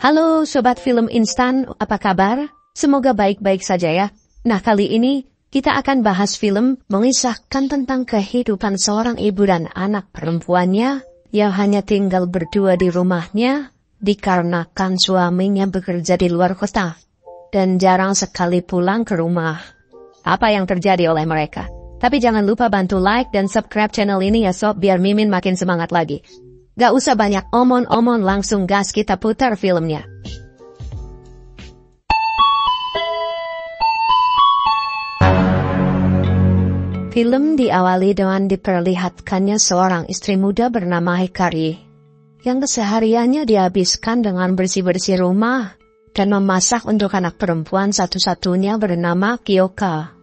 Halo Sobat Film Instan, apa kabar? Semoga baik-baik saja ya. Nah, kali ini kita akan bahas film mengisahkan tentang kehidupan seorang ibu dan anak perempuannya yang hanya tinggal berdua di rumahnya dikarenakan suaminya bekerja di luar kota dan jarang sekali pulang ke rumah. Apa yang terjadi oleh mereka? Tapi jangan lupa bantu like dan subscribe channel ini ya sob, biar Mimin makin semangat lagi. Gak usah banyak omong-omong, langsung gas kita putar filmnya. Film diawali dengan diperlihatkannya seorang istri muda bernama Hikari, yang kesehariannya dihabiskan dengan bersih-bersih rumah dan memasak untuk anak perempuan satu-satunya bernama Kyoka.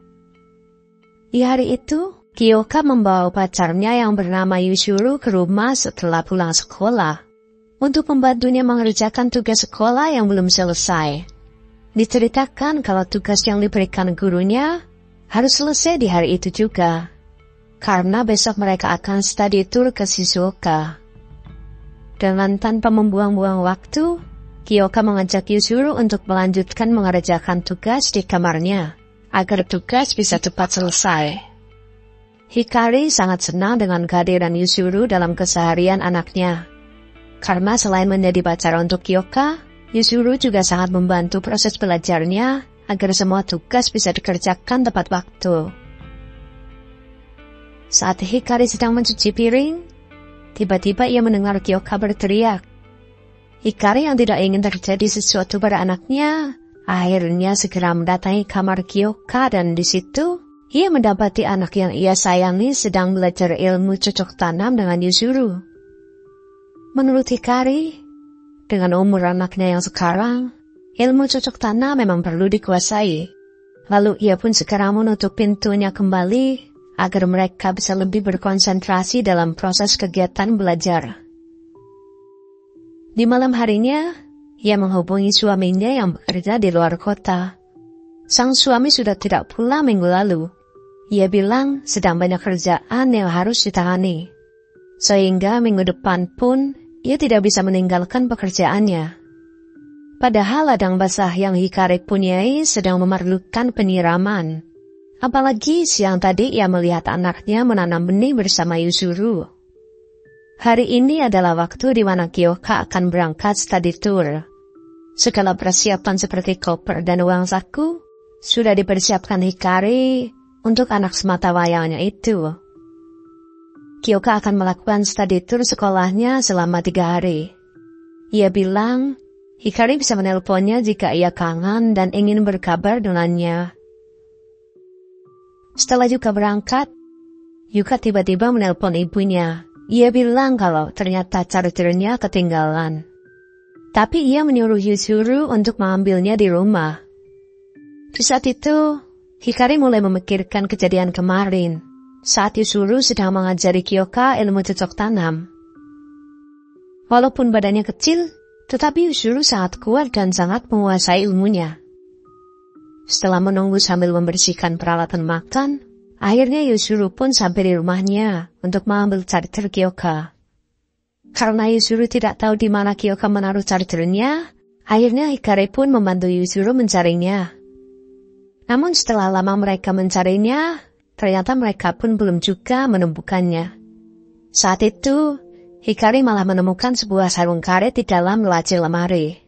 Di hari itu, Kyoka membawa pacarnya yang bernama Yuzuru ke rumah setelah pulang sekolah untuk membantunya mengerjakan tugas sekolah yang belum selesai. Diceritakan kalau tugas yang diberikan gurunya harus selesai di hari itu juga, karena besok mereka akan study tour ke Shizuoka. Dengan tanpa membuang-buang waktu, Kyoka mengajak Yuzuru untuk melanjutkan mengerjakan tugas di kamarnya, agar tugas bisa cepat selesai. Hikari sangat senang dengan kehadiran Yuzuru dalam keseharian anaknya. Karena selain menjadi pacar untuk Kyoka, Yuzuru juga sangat membantu proses belajarnya agar semua tugas bisa dikerjakan tepat waktu. Saat Hikari sedang mencuci piring, tiba-tiba ia mendengar Kyoka berteriak. Hikari yang tidak ingin terjadi sesuatu pada anaknya, akhirnya segera mendatangi kamar Kyoka dan di situ ia mendapati anak yang ia sayangi sedang belajar ilmu cocok tanam dengan Yuzuru. Menurut Hikari, dengan umur anaknya yang sekarang, ilmu cocok tanam memang perlu dikuasai. Lalu ia pun segera menutup pintunya kembali agar mereka bisa lebih berkonsentrasi dalam proses kegiatan belajar. Di malam harinya, ia menghubungi suaminya yang bekerja di luar kota. Sang suami sudah tidak pulang minggu lalu. Ia bilang sedang banyak kerjaan yang harus ditangani, sehingga minggu depan pun ia tidak bisa meninggalkan pekerjaannya. Padahal ladang basah yang Hikari punyai sedang memerlukan penyiraman. Apalagi siang tadi ia melihat anaknya menanam benih bersama Yuzuru. Hari ini adalah waktu di mana Kyoka akan berangkat study tour. Segala persiapan seperti koper dan uang saku sudah dipersiapkan Hikari untuk anak semata wayangnya itu. Kyoka akan melakukan study tour sekolahnya selama 3 hari. Ia bilang Hikari bisa menelponnya jika ia kangen dan ingin berkabar dengannya. Setelah Yuka berangkat, Yuka tiba-tiba menelpon ibunya. Ia bilang kalau ternyata chargernya ketinggalan. Tapi ia menyuruh Yuzuru untuk mengambilnya di rumah. Di saat itu, Hikari mulai memikirkan kejadian kemarin, saat Yuzuru sedang mengajari Kyoka ilmu cocok tanam. Walaupun badannya kecil, tetapi Yuzuru sangat kuat dan sangat menguasai ilmunya. Setelah menunggu sambil membersihkan peralatan makan, akhirnya Yuzuru pun sampai di rumahnya untuk mengambil charger Kyoka. Karena Yuzuru tidak tahu di mana Kyoka menaruh chargernya, akhirnya Hikari pun membantu Yuzuru mencarinya. Namun setelah lama mereka mencarinya, ternyata mereka pun belum juga menemukannya. Saat itu, Hikari malah menemukan sebuah sarung karet di dalam laci lemari.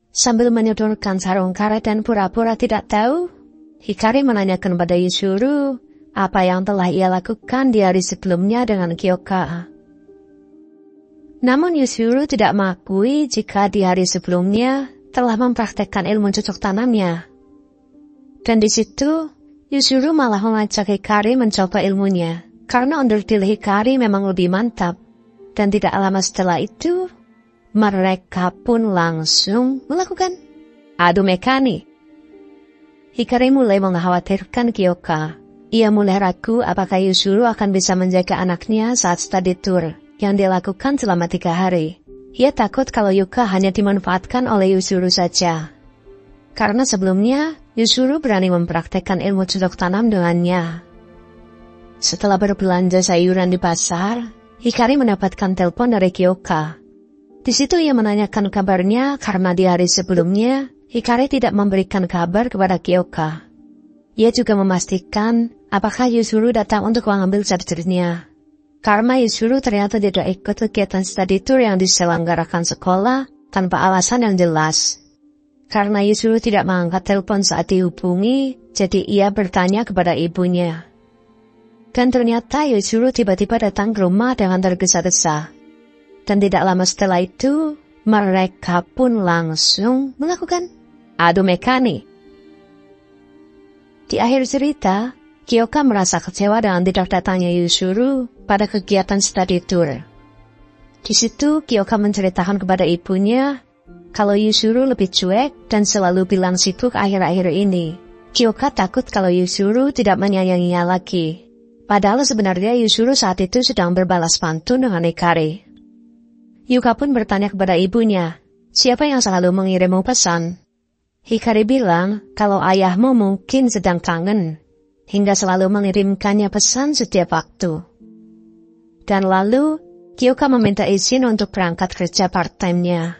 Sambil menyodorkan sarung karet dan pura-pura tidak tahu, Hikari menanyakan pada Yuzuru apa yang telah ia lakukan di hari sebelumnya dengan Kyoka. Namun Yuzuru tidak mengakui jika di hari sebelumnya telah mempraktekkan ilmu cocok tanamnya. Dan di situ, Yuzuru malah mengajak Hikari mencoba ilmunya, karena underdeal Hikari memang lebih mantap. Dan tidak lama setelah itu, mereka pun langsung melakukan adu mekanik. Hikari mulai mengkhawatirkan Kyoka. Ia mulai ragu apakah Yuzuru akan bisa menjaga anaknya saat study tour yang dilakukan selama 3 hari. Ia takut kalau Yuka hanya dimanfaatkan oleh Yuzuru saja. Karena sebelumnya, Yuzuru berani mempraktekkan ilmu cocok tanam dengannya. Setelah berbelanja sayuran di pasar, Hikari mendapatkan telepon dari Kyoka. Di situ ia menanyakan kabarnya karena di hari sebelumnya, Hikari tidak memberikan kabar kepada Kyoka. Ia juga memastikan apakah Yuzuru datang untuk mengambil chargernya. Karena Yuzuru ternyata tidak ikut kegiatan study tour yang diselenggarakan sekolah tanpa alasan yang jelas. Karena Yuzuru tidak mengangkat telepon saat dihubungi, jadi ia bertanya kepada ibunya. Dan ternyata Yuzuru tiba-tiba datang ke rumah dengan tergesa-gesa. Dan tidak lama setelah itu, mereka pun langsung melakukan adu mekanik. Di akhir cerita, Kyoka merasa kecewa dengan tidak datangnya Yuzuru pada kegiatan study tour. Di situ, Kyoka menceritakan kepada ibunya kalau Yuzuru lebih cuek dan selalu bilang sibuk akhir-akhir ini. Kyoka takut kalau Yuzuru tidak menyayanginya lagi. Padahal sebenarnya Yuzuru saat itu sedang berbalas pantun dengan Hikari. Yuka pun bertanya kepada ibunya, siapa yang selalu mengirimmu pesan? Hikari bilang kalau ayahmu mungkin sedang kangen, hingga selalu mengirimkannya pesan setiap waktu. Dan lalu, Kyoka meminta izin untuk berangkat kerja part-time-nya.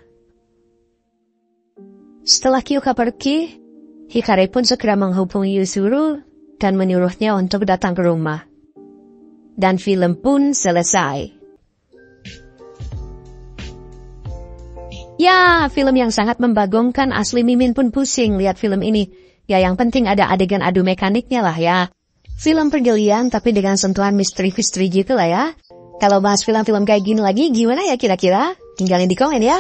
Setelah Kyoka pergi, Hikari pun segera menghubungi Yuzuru dan menyuruhnya untuk datang ke rumah. Dan film pun selesai. Ya, film yang sangat membagongkan, asli Mimin pun pusing lihat film ini. Ya yang penting ada adegan adu mekaniknya lah ya. Film pergelian tapi dengan sentuhan misteri-misteri gitu lah ya. Kalau bahas film-film kayak gini lagi gimana ya kira-kira? Tinggalin di komen ya.